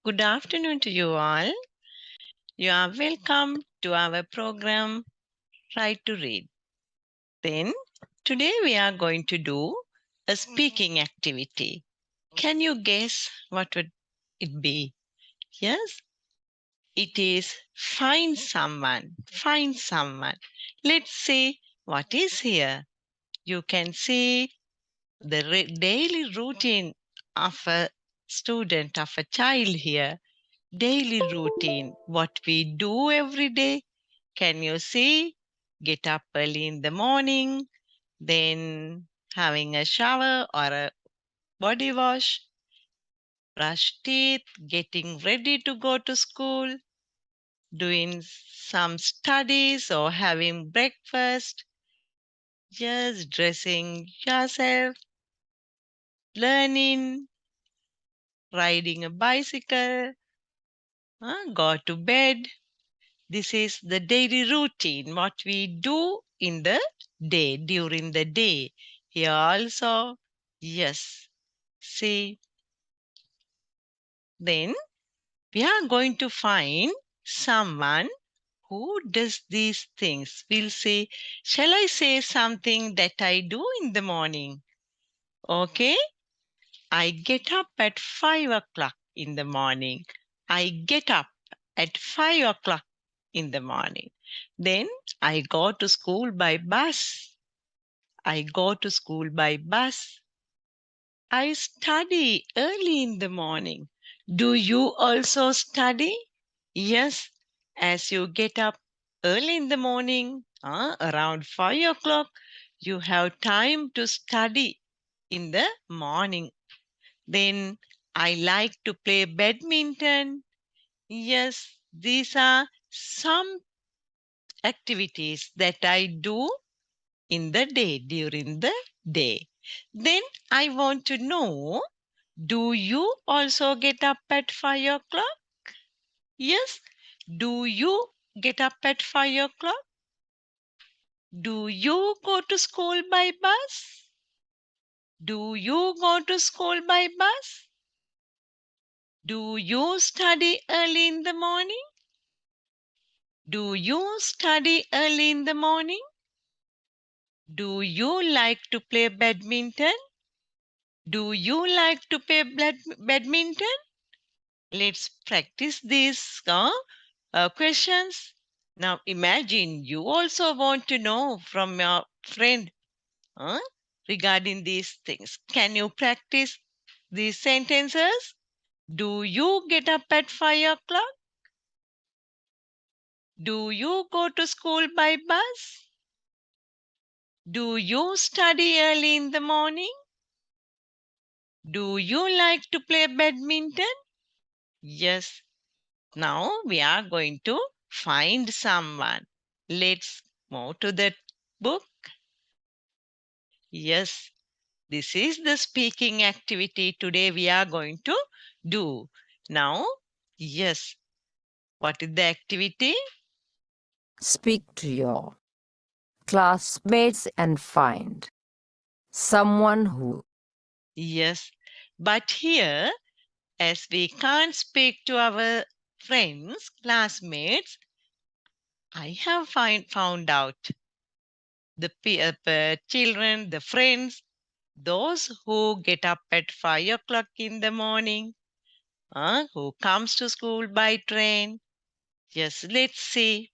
Good afternoon to you all. You are welcome to our program, Try to Read. Then, today we are going to do a speaking activity. Can you guess what would it be? Yes, it is find someone. Find someone. Let's see what is here. You can see the daily routine of a student, of a child here. Daily routine, what we do every day. Can you see? Get up early in the morning, then having a shower or a body wash, brush teeth, getting ready to go to school, doing some studies or having breakfast, just dressing yourself, learning, riding a bicycle, go to bed. This is the daily routine, what we do in the day, during the day. Here also, yes. See, then we are going to find someone who does these things. We'll say, shall I say something that I do in the morning? Okay. I get up at 5 o'clock in the morning. I get up at 5 o'clock in the morning. Then I go to school by bus. I go to school by bus. I study early in the morning. Do you also study? Yes, as you get up early in the morning, around 5 o'clock, you have time to study in the morning. Then I like to play badminton. Yes, these are some activities that I do in the day, during the day. Then I want to know, do you also get up at 5 o'clock? Yes. Do you get up at 5 o'clock? Do you go to school by bus? Do you go to school by bus? Do you study early in the morning? Do you study early in the morning? Do you like to play badminton? Do you like to play badminton? Let's practice these questions. Now imagine you also want to know from your friend uh, regarding these things. Can you practice these sentences? Do you get up at 5 o'clock? Do you go to school by bus? Do you study early in the morning? Do you like to play badminton? Yes. Now we are going to find someone. Let's move to the book. Yes, this is the speaking activity today we are going to do. Now, yes, what is the activity? Speak to your classmates and find someone who. Yes, but here, as we can't speak to our friends, classmates, I have found out the children, the friends, those who get up at 5 o'clock in the morning, who comes to school by train. Yes, let's see.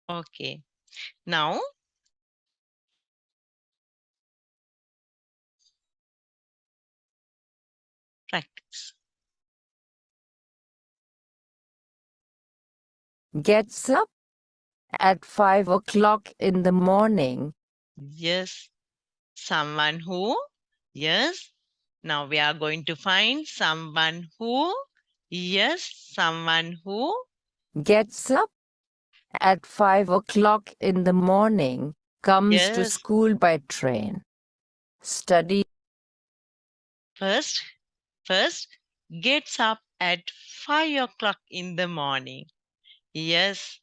Okay, now practice. Gets up at 5 o'clock in the morning. Yes, someone who. Yes, now we are going to find someone who. Yes, someone who. Gets up at 5 o'clock in the morning. Comes to Yes, school by train. Study. first gets up at 5 o'clock in the morning. Yes,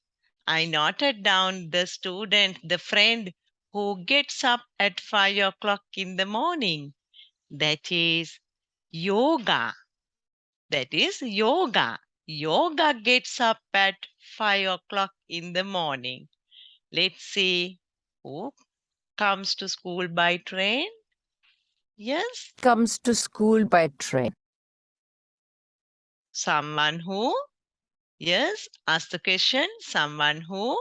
I noted down the student, the friend who gets up at 5 o'clock in the morning. That is yoga. That is yoga. Yoga gets up at 5 o'clock in the morning. Let's see who comes to school by train. Yes, Comes to school by train. someone who? Yes, ask the question. Someone who?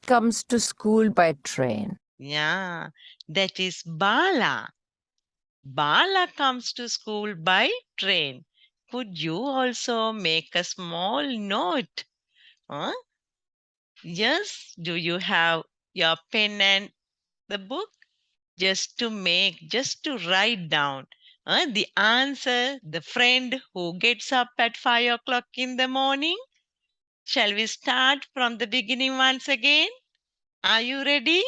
Comes to school by train. Yeah, that is Bala. Bala comes to school by train. Could you also make a small note? Huh? Yes, do you have your pen and the book? Just to write down the answer, the friend who gets up at 5 o'clock in the morning. Shall we start from the beginning once again? Are you ready?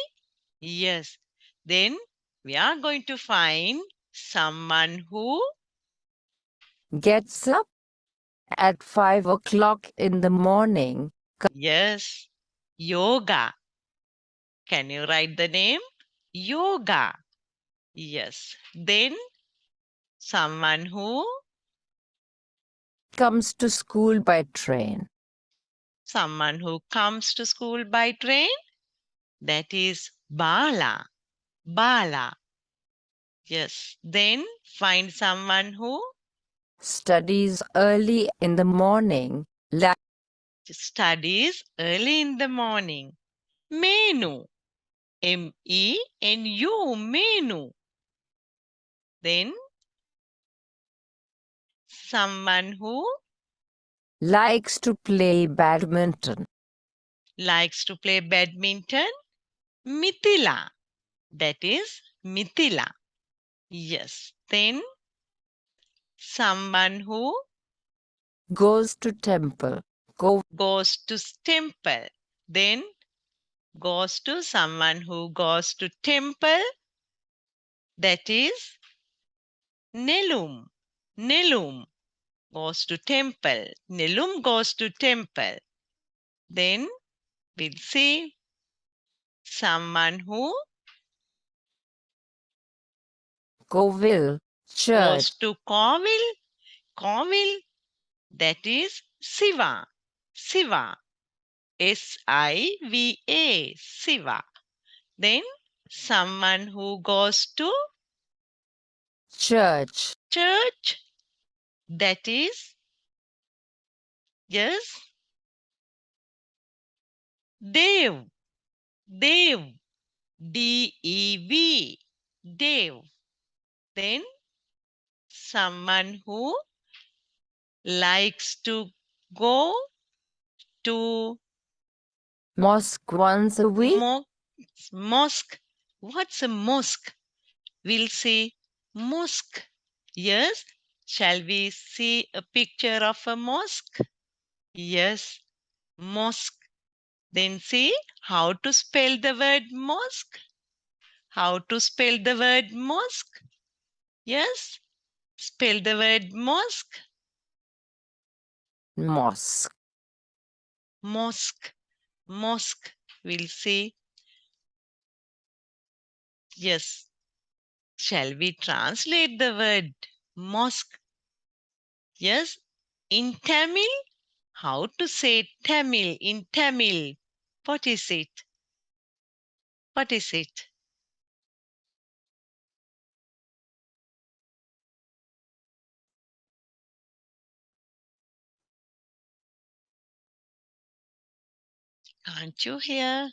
Yes. Then we are going to find someone who, Gets up at 5 o'clock in the morning. yes, yoga. Can you write the name? Yoga. Yes. Then someone who, Comes to school by train. someone who comes to school by train. That is Bala. Bala. Yes. Then find someone who Studies early in the morning. studies early in the morning. Menu. Menu. Menu. Then someone who Likes to play badminton. likes to play badminton. Mithila. That is Mithila. Yes. Then someone who Goes to temple. goes to temple. Then goes to someone who goes to temple. That is Nelum. Nelum goes to temple. Nelum goes to temple. Then we'll see someone who Govil. goes Church. to Kovil. Kovil, that is Siva. Siva. Siva. Siva. Then someone who goes to Church. church. That is, yes, Dev. Dev. Dev. Dev. Then someone who likes to go to Mosque once a week. mosque. What's a mosque? We'll say mosque. Yes. Shall we see a picture of a mosque? Yes, mosque. Then see how to spell the word mosque. How to spell the word mosque? Yes, spell the word mosque. Mosque. Mosque. Mosque. We'll say yes. Shall we translate the word mosque? Yes, in Tamil. How to say Tamil in Tamil? What is it? What is it? Can't you hear?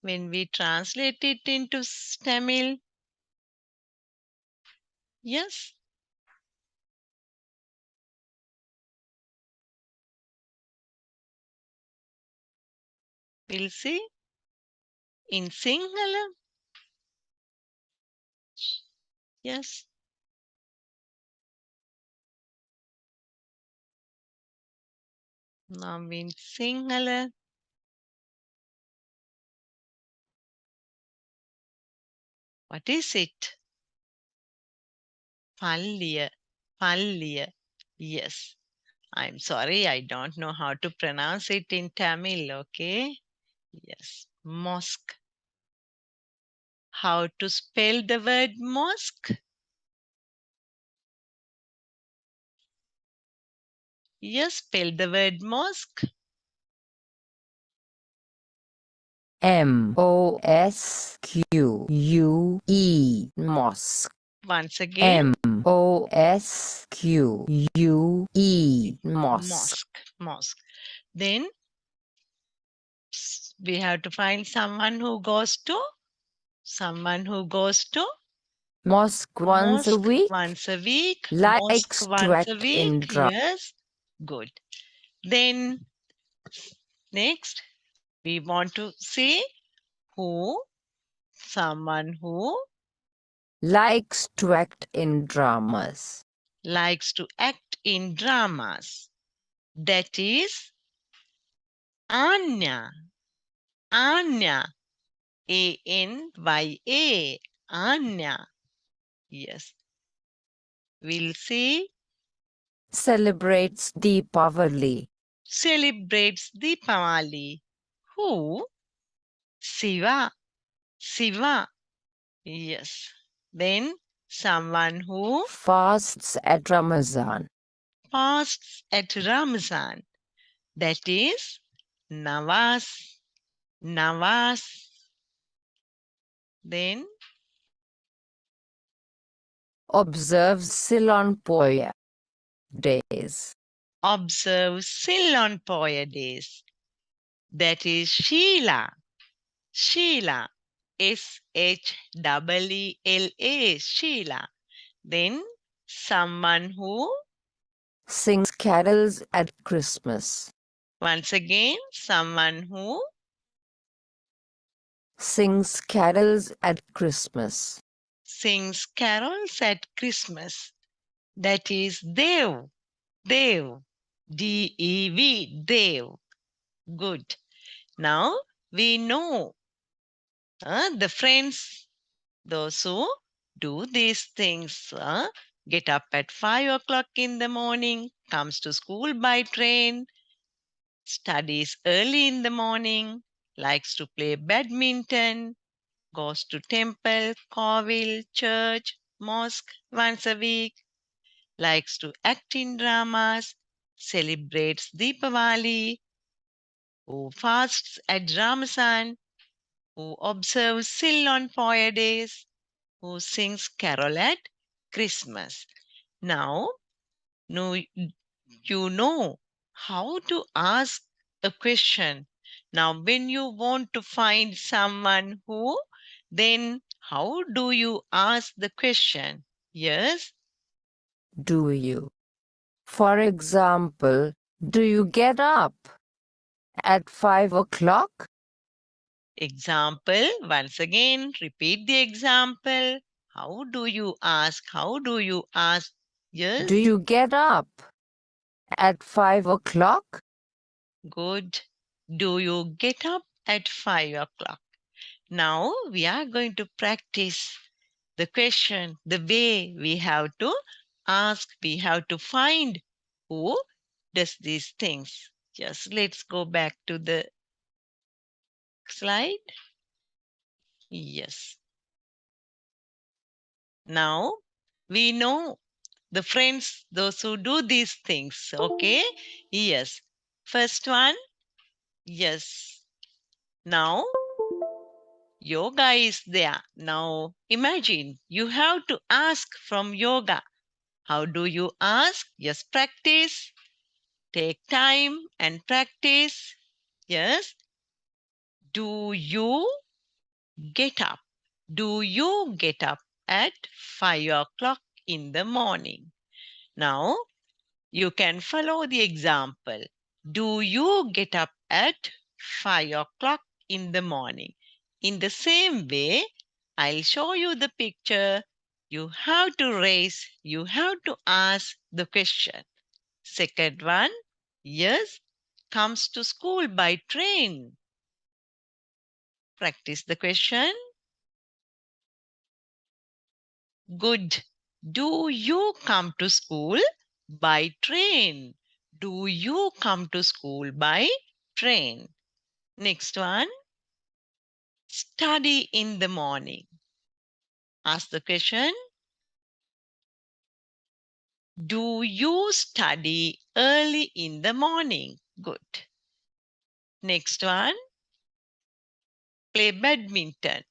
When we translate it into Tamil, yes, we'll see in Sinhala, yes, now in Sinhala, what is it? Palliya, Palliya, yes. I'm sorry, I don't know how to pronounce it in Tamil, okay? Yes, mosque. How to spell the word mosque? Yes, spell the word mosque. MOSQUE, mosque. Once again, MOSQUE, mosque. mosque. Then we have to find someone who goes to Mosque once a mosque week, once a week. Mosque likes to once a act week. in drama. Yes, good. Then next, we want to say who, someone who Likes to act in dramas. likes to act in dramas. That is Anya. Anya. Anya. Anya. Yes. We'll say Celebrates Deepavali. celebrates Deepavali. Who? Shiva. Shiva. Yes. Then someone who Fasts at Ramazan. fasts at Ramazan. That is Nawaz. Nawaz. Then Observes Ceylon Poya days. observes Ceylon Poya days. That is Sheila. Sheila. Sheela. Sheila. Then someone who, Sings carols at Christmas. once again, someone who Sings carols at Christmas. sings carols at Christmas. That is Dev. Dev. Dev. Dev. Good. Now we know the friends, those who do these things. Get up at 5 o'clock in the morning, comes to school by train, studies early in the morning, likes to play badminton, goes to temple, kovil, church, mosque once a week, likes to act in dramas, celebrates Deepavali, who fasts at Ramazan, who observes Ceylon Poya days, who sings carol at Christmas. Now, no, you know how to ask a question. Now, when you want to find someone who, then how do you ask the question? Yes, Do you? For example, do you get up at 5 o'clock? example. Once again, repeat the example. How do you ask? How do you ask? Do Yes, you get up at 5 o'clock? good. Do you get up at 5 o'clock? Now we are going to practice the question, the way we have to ask, we have to find who does these things. Just let's go back to the slide. Yes. Now we know the friends, those who do these things. Okay. Yes. First one. Yes. Now yoga is there. Now imagine you have to ask from yoga. How do you ask? Yes, practice. Take time and practice. Yes. Do you get up? Do you get up at 5 o'clock in the morning? Now you can follow the example. Do you get up at 5 o'clock in the morning? In the same way, I'll show you the picture. You have to raise, you have to ask the question. Second one, yes, comes to school by train. Practice the question. Good. Do you come to school by train? Do you come to school by train? Next one, study in the morning. Ask the question. Do you study early in the morning? Good. Next one, play badminton.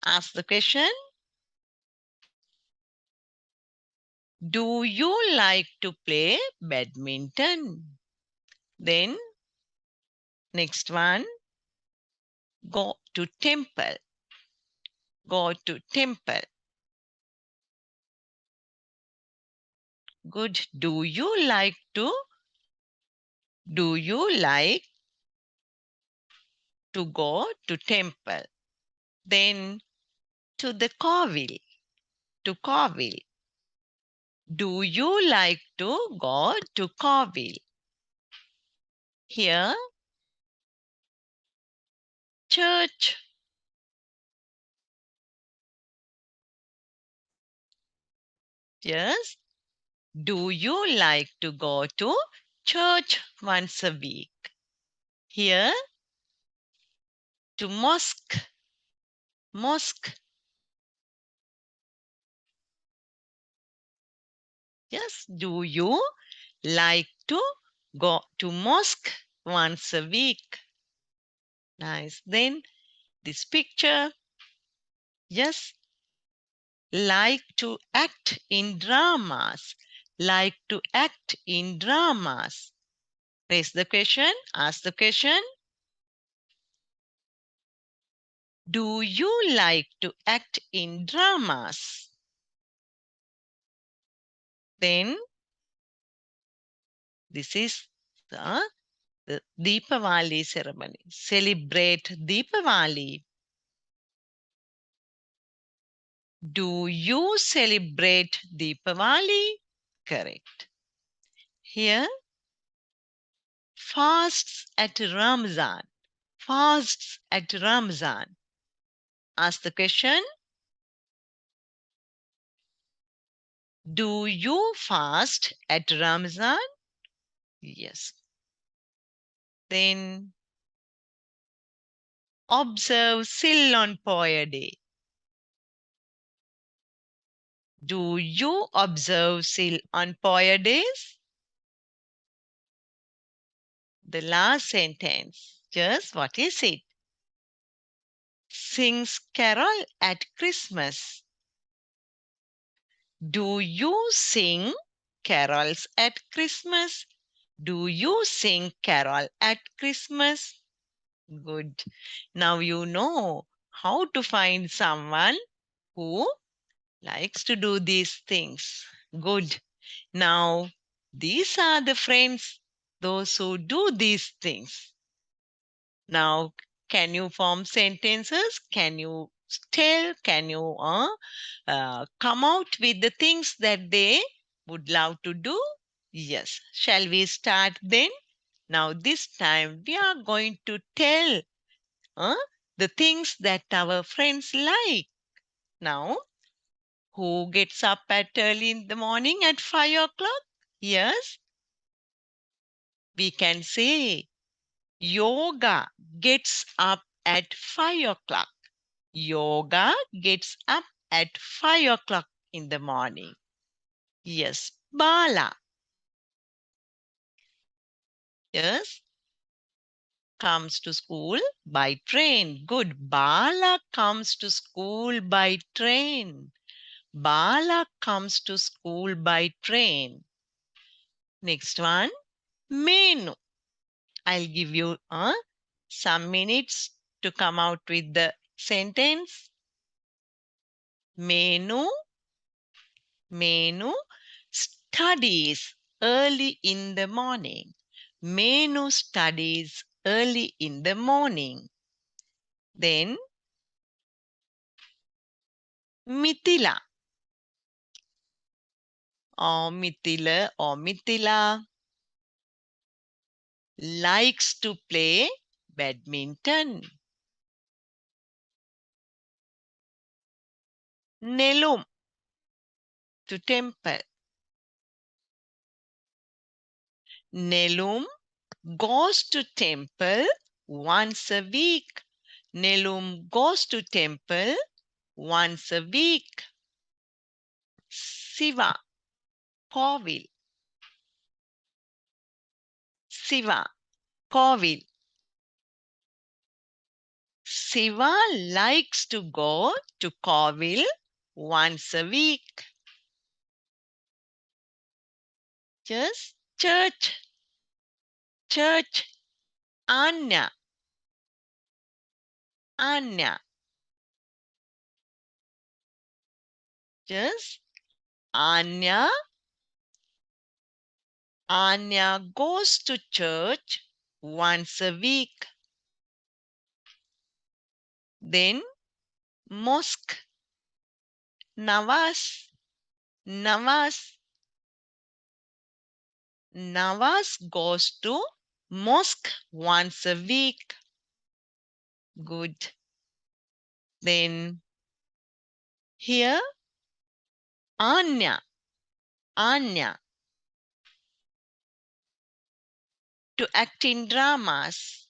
Ask the question, do you like to play badminton? Then, next one, go to temple. Go to temple. Good. Do you like to go to temple? Then to the Kovil. To Kovil. Do you like to go to Kovil? Here, church. Yes. Do you like to go to church once a week? Here, to mosque. Mosque. Yes. Do you like to go to mosque once a week? Nice. Then this picture. Yes. Like to act in dramas. Like to act in dramas. Raise the question. Ask the question. Do you like to act in dramas? Then this is the Deepavali ceremony. Celebrate Deepavali. Do you celebrate Deepavali? Correct. Here, fasts at Ramzan. Fasts at Ramzan. Ask the question. Do you fast at Ramzan? Yes. Then observe Ceylon Poya Day. Do you observe Ceylon Poya days? The last sentence. Just what is it? Sings carol at Christmas. Do you sing carols at Christmas? Do you sing carol at Christmas? Good. Now you know how to find someone who likes to do these things. Good. Now, these are the friends, those who do these things. Now, can you form sentences? Can you can you come out with the things that they would love to do? Yes. Shall we start then? Now, this time we are going to tell uh, the things that our friends like. Now, who gets up at early in the morning at 5 o'clock? Yes, we can say yoga gets up at 5 o'clock. Yoga gets up at 5 o'clock in the morning. Yes, Bala. Yes, comes to school by train. Good. Bala comes to school by train. Bala comes to school by train. Next one, Menu. I'll give you some minutes to come out with the sentence. Menu, Menu studies early in the morning. Menu studies early in the morning. Then Mithila or Mithila likes to play badminton. Nelum to temple. Nelum goes to temple once a week. Nelum goes to temple once a week. Siva, Kovil. Siva, Kovil. Siva likes to go to Kovil once a week. Just church, church. Anya, Anya. Just Anya. Anya goes to church once a week. Then mosque. Nawaz, Nawaz. Nawaz goes to mosque once a week. Good. Then here, Anya, Anya, to act in dramas.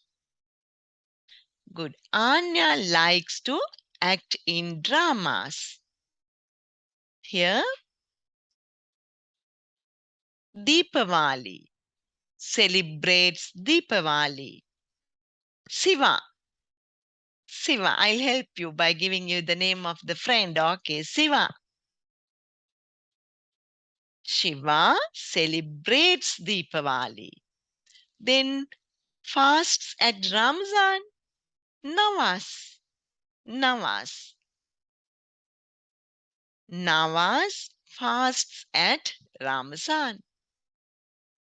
Good. Anya likes to act in dramas. Here, Deepavali, celebrates Deepavali. Siva, Siva, I'll help you by giving you the name of the friend. Okay, Siva. Shiva celebrates Deepavali. Then fasts at Ramzan. Nawaz, Nawaz. Nawaz fasts at Ramzan.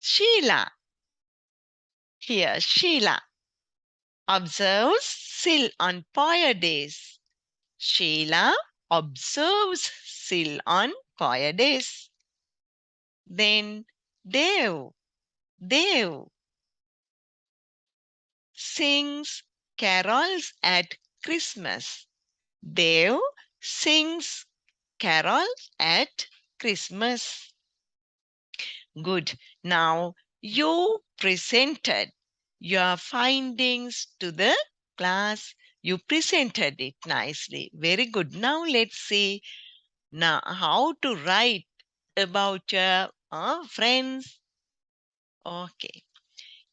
Sheila, here Sheila, observes Sil on Poya days. Sheila observes Sil on Poya days. Then Dev, Dev sings carols at Christmas. Dev sings carols at Christmas. Good. Now you presented your findings to the class. You presented it nicely. Very good. Now let's see now how to write about your friends. Okay.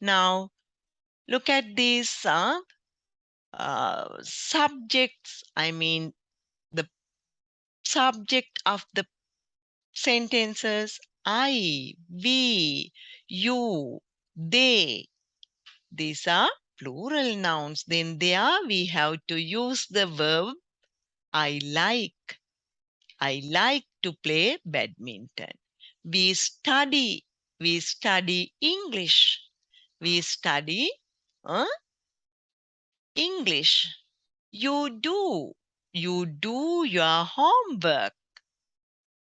Now look at these subjects. I mean the subject of the sentences: I, we, you, they. These are plural nouns. Then there we have to use the verb I like. I like to play badminton. We study. We study English. We study uh, English. You do. You do your homework.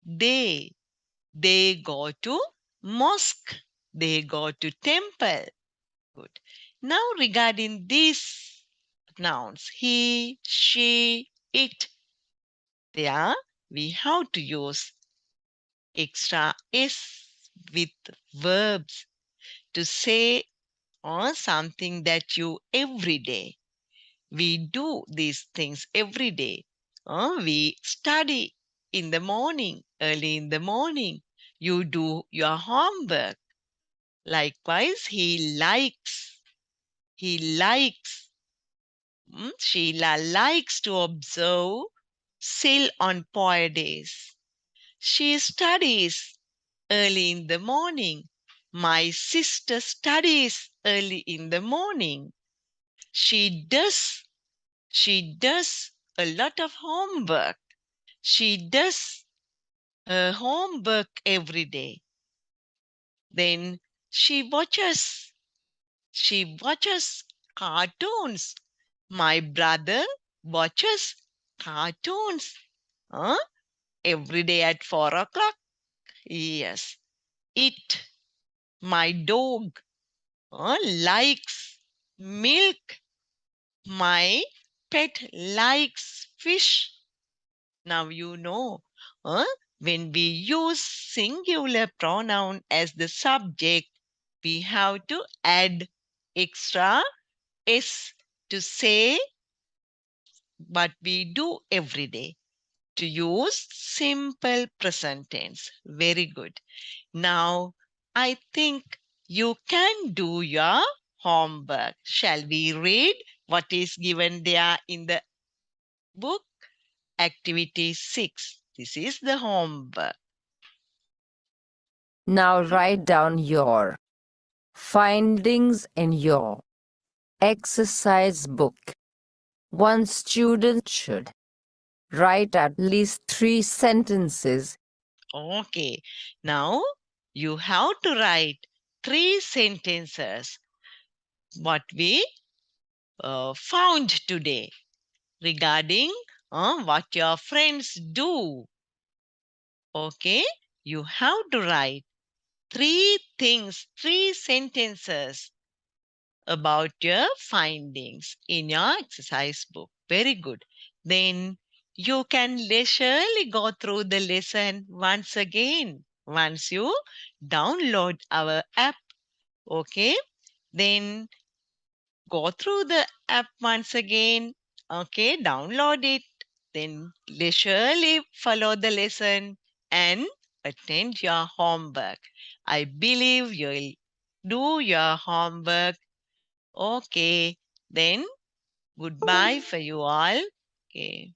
They. They go to mosque. They go to temple. Good. Now regarding these nouns, he, she, it, there we have to use extra s with verbs to say something that you every day. We do these things every day. We study in the morning, early in the morning. You do your homework. Likewise, he likes. He likes. Sheila likes to observe Sil on Poy days. She studies early in the morning. My sister studies early in the morning. She does a lot of homework. She does her homework every day. Then she watches cartoons. My brother watches cartoons every day at 4 o'clock. Yes. It, my dog, likes milk. My pet likes fish. Now you know, uh, when we use singular pronoun as the subject, we have to add extra s to say what we do every day. to use simple present tense. Very good. Now, I think you can do your homework. Shall we read what is given there in the book? Activity 6. This is the homework. Now write down your findings in your exercise book. One student should write at least 3 sentences. Okay. Now, you have to write 3 sentences what we found today regarding what your friends do. Okay, you have to write 3 sentences about your findings in your exercise book. Very good. Then you can leisurely go through the lesson once again once you download our app. Okay, then go through the app once again. Okay, download it. Then leisurely follow the lesson and attend your homework. I believe you'll do your homework. Okay, then goodbye for you all. Okay.